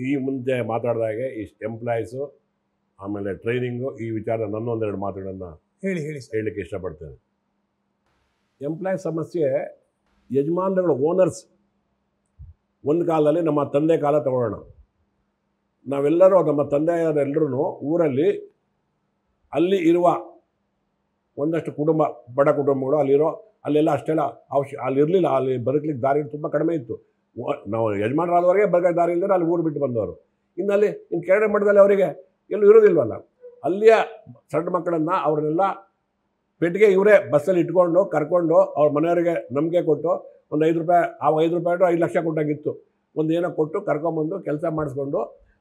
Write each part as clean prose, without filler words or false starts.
ಈ ಮುಂದೆ ಮಾತಾಡಿದಾಗೆ ಈ ಎಂಪ್ಲಾಯೀಸು ಆಮೇಲೆ ಟ್ರೈನಿಂಗು ಈ ವಿಚಾರ ನನ್ನೊಂದೆರಡು ಮಾತುಗಳನ್ನು ಹೇಳಿ ಹೇಳಲಿಕ್ಕೆ ಇಷ್ಟಪಡ್ತೇನೆ. ಎಂಪ್ಲಾಯ್ ಸಮಸ್ಯೆ ಯಜಮಾನರುಗಳು ಓನರ್ಸ್ ಒಂದು ಕಾಲದಲ್ಲಿ ನಮ್ಮ ತಂದೆ ಕಾಲ ತಗೊಳ್ಳೋಣ. ನಾವೆಲ್ಲರೂ ನಮ್ಮ ತಂದೆಯವರೆಲ್ಲರೂ ಊರಲ್ಲಿ ಅಲ್ಲಿ ಇರುವ ಒಂದಷ್ಟು ಕುಟುಂಬ ಬಡ ಕುಟುಂಬಗಳು ಅಲ್ಲೆಲ್ಲ ಅಷ್ಟೆಲ್ಲ ಅಲ್ಲಿರಲಿಲ್ಲ. ಅಲ್ಲಿ ಬದುಕಲಿಕ್ಕೆ ದಾರಿ ತುಂಬ ಕಡಿಮೆ ಇತ್ತು. ನಾವು ಯಜಮಾನರಾದವರಿಗೆ ಬದುಕಕ್ಕೆ ದಾರಿ ಇಲ್ಲದ್ರೆ ಅಲ್ಲಿ ಊರು ಬಿಟ್ಟು ಬಂದವರು. ಇನ್ನು ಕೆಳಗಡೆ ಮಟ್ಟದಲ್ಲಿ ಅವರಿಗೆ ಎಲ್ಲೂ ಇರೋದಿಲ್ವಲ್ಲ. ಅಲ್ಲಿಯ ಸಣ್ಣ ಮಕ್ಕಳನ್ನು ಅವ್ರನ್ನೆಲ್ಲ ಪೆಟ್ಟಿಗೆ ಇವರೇ ಬಸ್ಸಲ್ಲಿ ಇಟ್ಕೊಂಡು ಕರ್ಕೊಂಡು ಅವ್ರ ಮನೆಯವರಿಗೆ ನಂಬಿಕೆ ಕೊಟ್ಟು ಒಂದು 5 ರೂಪಾಯಿ, ಆವಾಗ 5 ರೂಪಾಯಿ 5 ಲಕ್ಷ ಕೊಟ್ಟಾಗಿತ್ತು, ಒಂದು ಏನೋ ಕೊಟ್ಟು ಕರ್ಕೊಂಬಂದು ಕೆಲಸ ಮಾಡಿಸ್ಕೊಂಡು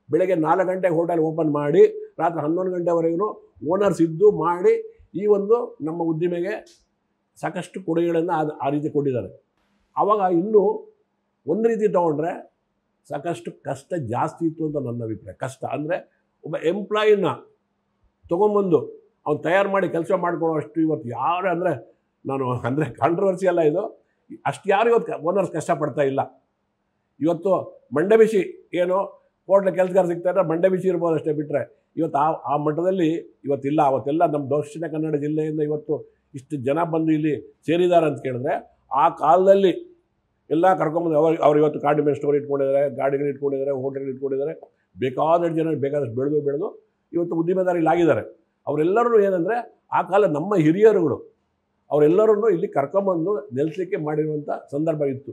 ಬೆಳಗ್ಗೆ 4 ಗಂಟೆಗೆ ಹೋಟೆಲ್ ಓಪನ್ ಮಾಡಿ ರಾತ್ರಿ 11 ಗಂಟೆವರೆಗೂ ಓನರ್ಸ್ ಇದ್ದು ಮಾಡಿ ಈ ಒಂದು ನಮ್ಮ ಉದ್ದಿಮೆಗೆ ಸಾಕಷ್ಟು ಕೊಡುಗೆಗಳನ್ನು ಆ ರೀತಿ ಕೊಟ್ಟಿದ್ದಾರೆ. ಆವಾಗ ಇನ್ನೂ ಒಂದು ರೀತಿ ತೊಗೊಂಡ್ರೆ ಸಾಕಷ್ಟು ಕಷ್ಟ ಜಾಸ್ತಿ ಇತ್ತು ಅಂತ ನನ್ನ ಅಭಿಪ್ರಾಯ. ಕಷ್ಟ ಅಂದರೆ ಒಬ್ಬ ಎಂಪ್ಲಾಯಿನ ತೊಗೊಂಬಂದು ಅವ್ನು ತಯಾರು ಮಾಡಿ ಕೆಲಸ ಮಾಡ್ಕೊಳ್ಳೋ ಅಷ್ಟು ಇವತ್ತು ಯಾರು ಅಂದರೆ ಕಾಂಟ್ರವರ್ಸಿ ಅಲ್ಲ ಇದು, ಅಷ್ಟು ಯಾರು ಇವತ್ತು ಓನರ್ಸ್ ಕಷ್ಟಪಡ್ತಾ ಇಲ್ಲ. ಇವತ್ತು ಮಂಡೆ ಬಿಸಿ ಏನು ಹೋಟ್ಲ ಕೆಲಸಗಾರ ಸಿಗ್ತಾರೆ, ಮಂಡೆ ಬಿಸಿ ಇರ್ಬೋದು ಅಷ್ಟೇ, ಬಿಟ್ಟರೆ ಇವತ್ತು ಆ ಮಟ್ಟದಲ್ಲಿ ಇವತ್ತಿಲ್ಲ. ಅವತ್ತೆಲ್ಲ ನಮ್ಮ ದಕ್ಷಿಣ ಕನ್ನಡ ಜಿಲ್ಲೆಯಿಂದ ಇವತ್ತು ಇಷ್ಟು ಜನ ಬಂದು ಇಲ್ಲಿ ಸೇರಿದ್ದಾರೆ ಅಂತ ಕೇಳಿದ್ರೆ ಆ ಕಾಲದಲ್ಲಿ ಎಲ್ಲ ಕರ್ಕೊಂಬಂದು ಅವ್ರು ಇವತ್ತು ಕಾಂಡಿಮೆಂಟ್ ಸ್ಟೋರ್ ಇಟ್ಕೊಂಡಿದ್ದಾರೆ, ಗಾಡಿಗಳು ಇಟ್ಕೊಂಡಿದ್ದಾರೆ, ಹೋಟೆಲ್ ಇಟ್ಕೊಂಡಿದ್ದಾರೆ, ಬೇಕಾದಷ್ಟು ಜನ ಬೇಕಾದಷ್ಟು ಬೆಳೆದು ಇವತ್ತು ಉದ್ದಿಮೆದಾರಿಗಳಾಗಿದ್ದಾರೆ. ಅವರೆಲ್ಲರೂ ಏನಂದರೆ ಆ ಕಾಲ ನಮ್ಮ ಹಿರಿಯರುಗಳು ಅವರೆಲ್ಲರನ್ನೂ ಇಲ್ಲಿ ಕರ್ಕೊಂಬಂದು ನೆಲೆಸಲಿಕ್ಕೆ ಮಾಡಿರುವಂಥ ಸಂದರ್ಭ ಇತ್ತು.